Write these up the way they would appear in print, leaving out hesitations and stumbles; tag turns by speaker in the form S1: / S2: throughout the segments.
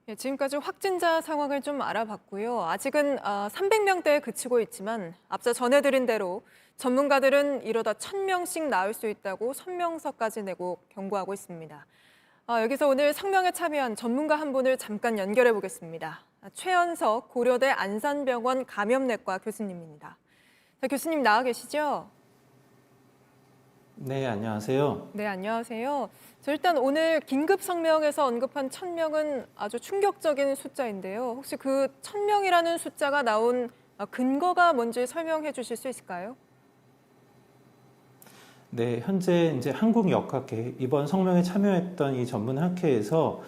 S1: 예, 지금까지 확진자 상황을 좀 알아봤고요. 아직은 300명대에 그치고 있지만 앞서 전해드린 대로 전문가들은 이러다 1000명씩 나올 수 있다고 성명서까지 내고 경고하고 있습니다. 여기서 오늘 성명에 참여한 전문가 한 분을 잠깐 연결해 보겠습니다. 최연석 고려대 안산병원 감염내과 교수님입니다. 자, 교수님 나와 계시죠?
S2: 네, 안녕하세요.
S1: 네, 안녕하세요. 저 일단 오늘 긴급 성명에서 언급한 1000명은 아주 충격적인 숫자인데요. 혹시 그 1000명이라는 숫자가 나온 근거가 뭔지 설명해 주실 수 있을까요?
S2: 네, 현재 이제 한국역학회 이번 성명에 참여했던 이 전문 학회에서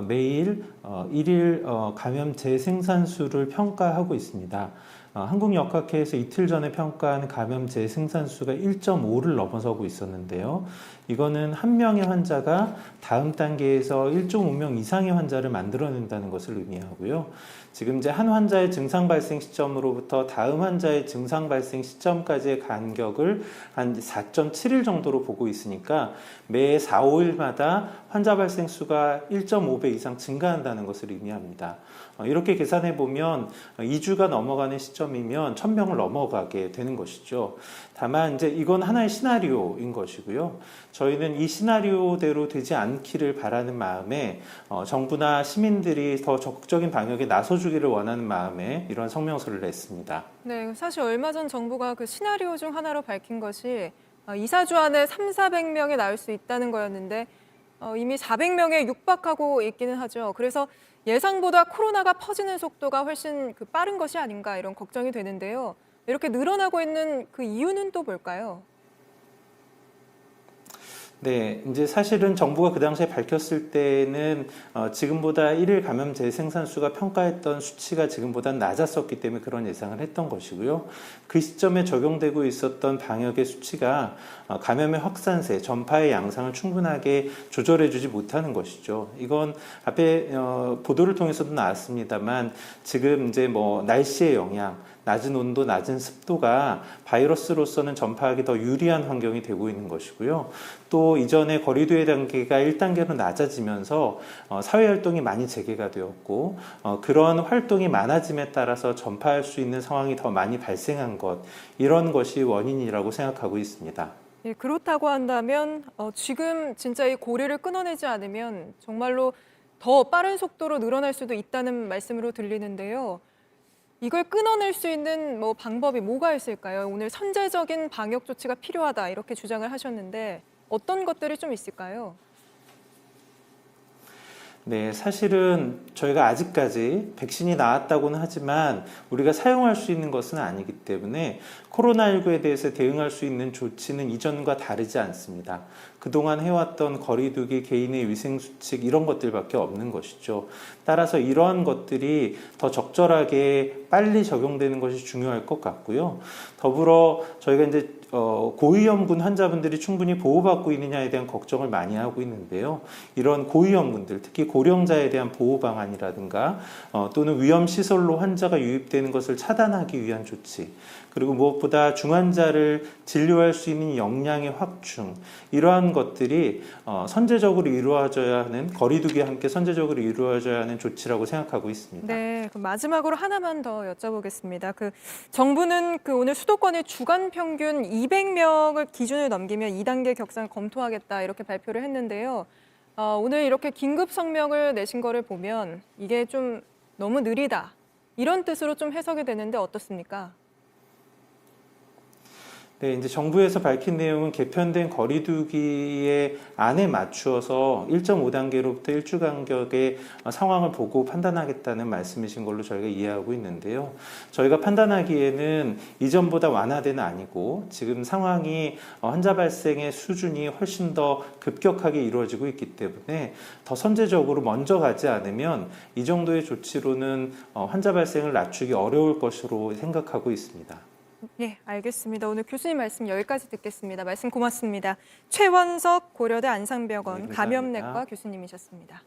S2: 매일 일일 감염 재생산수를 평가하고 있습니다. 한국역학회에서 이틀 전에 평가한 감염 재생산수가 1.5를 넘어서고 있었는데요. 이거는 한 명의 환자가 다음 단계에서 1.5명 이상의 환자를 만들어낸다는 것을 의미하고요. 지금 이제 한 환자의 증상 발생 시점으로부터 다음 환자의 증상 발생 시점까지의 간격을 한 4.7일 정도로 보고 있으니까 매 4, 5일마다 환자 발생 수가 1.5배 이상 증가한다는 것을 의미합니다. 이렇게 계산해 보면 2주가 넘어가는 시점이면 1000명을 넘어가게 되는 것이죠. 다만 이제 이건 하나의 시나리오인 것이고요. 저희는 이 시나리오대로 되지 않기를 바라는 마음에 정부나 시민들이 더 적극적인 방역에 나서주기를 원하는 마음에 이런 성명서를 냈습니다.
S1: 네, 사실 얼마 전 정부가 그 시나리오 중 하나로 밝힌 것이 2, 4주 안에 300~400명이 나올 수 있다는 거였는데 이미 400명에 육박하고 있기는 하죠. 그래서 예상보다 코로나가 퍼지는 속도가 훨씬 빠른 것이 아닌가 이런 걱정이 되는데요. 이렇게 늘어나고 있는 그 이유는 또 뭘까요?
S2: 네, 이제 사실은 정부가 그 당시에 밝혔을 때는 지금보다 일일 감염 재생산수가 평가했던 수치가 지금보다 낮았었기 때문에 그런 예상을 했던 것이고요. 그 시점에 적용되고 있었던 방역의 수치가 감염의 확산세, 전파의 양상을 충분하게 조절해주지 못하는 것이죠. 이건 앞에 보도를 통해서도 나왔습니다만 지금 이제 뭐 날씨의 영향, 낮은 온도, 낮은 습도가 바이러스로서는 전파하기 더 유리한 환경이 되고 있는 것이고요. 또 이전에 거리두기 단계가 1단계로 낮아지면서 사회활동이 많이 재개가 되었고 그런 활동이 많아짐에 따라서 전파할 수 있는 상황이 더 많이 발생한 것, 이런 것이 원인이라고 생각하고 있습니다.
S1: 예, 그렇다고 한다면 지금 진짜 이 고리를 끊어내지 않으면 정말로 더 빠른 속도로 늘어날 수도 있다는 말씀으로 들리는데요. 이걸 끊어낼 수 있는 방법이 뭐가 있을까요? 오늘 선제적인 방역 조치가 필요하다 이렇게 주장을 하셨는데 어떤 것들이 좀 있을까요?
S2: 네, 사실은 저희가 아직까지 백신이 나왔다고는 하지만 우리가 사용할 수 있는 것은 아니기 때문에 코로나19에 대해서 대응할 수 있는 조치는 이전과 다르지 않습니다. 그동안 해왔던 거리두기, 개인의 위생수칙 이런 것들밖에 없는 것이죠. 따라서 이러한 것들이 더 적절하게 빨리 적용되는 것이 중요할 것 같고요. 더불어 저희가 이제 고위험군 환자분들이 충분히 보호받고 있느냐에 대한 걱정을 많이 하고 있는데요. 이런 고위험군들, 특히 고령자에 대한 보호 방안이라든가 또는 위험시설로 환자가 유입되는 것을 차단하기 위한 조치, 그리고 무엇보다 중환자를 진료할 수 있는 역량의 확충, 이러한 것들이 선제적으로 이루어져야 하는, 거리두기와 함께 선제적으로 이루어져야 하는 조치라고 생각하고 있습니다.
S1: 네, 그럼 마지막으로 하나만 더 여쭤보겠습니다. 정부는 오늘 수도권의 주간 평균 200명을 기준을 넘기면 2단계 격상을 검토하겠다 이렇게 발표를 했는데요. 오늘 이렇게 긴급 성명을 내신 거를 보면 이게 좀 너무 느리다 이런 뜻으로 좀 해석이 되는데 어떻습니까?
S2: 네, 이제 정부에서 밝힌 내용은 개편된 거리두기의 안에 맞추어서 1.5단계로부터 1주 간격의 상황을 보고 판단하겠다는 말씀이신 걸로 저희가 이해하고 있는데요. 저희가 판단하기에는 이전보다 완화된 아니고 지금 상황이 환자 발생의 수준이 훨씬 더 급격하게 이루어지고 있기 때문에 더 선제적으로 먼저 가지 않으면 이 정도의 조치로는 환자 발생을 낮추기 어려울 것으로 생각하고 있습니다.
S1: 네, 알겠습니다. 오늘 교수님 말씀 여기까지 듣겠습니다. 말씀 고맙습니다. 최원석 고려대 안산병원
S2: 네, 감사합니다.
S1: 감염내과 교수님이셨습니다.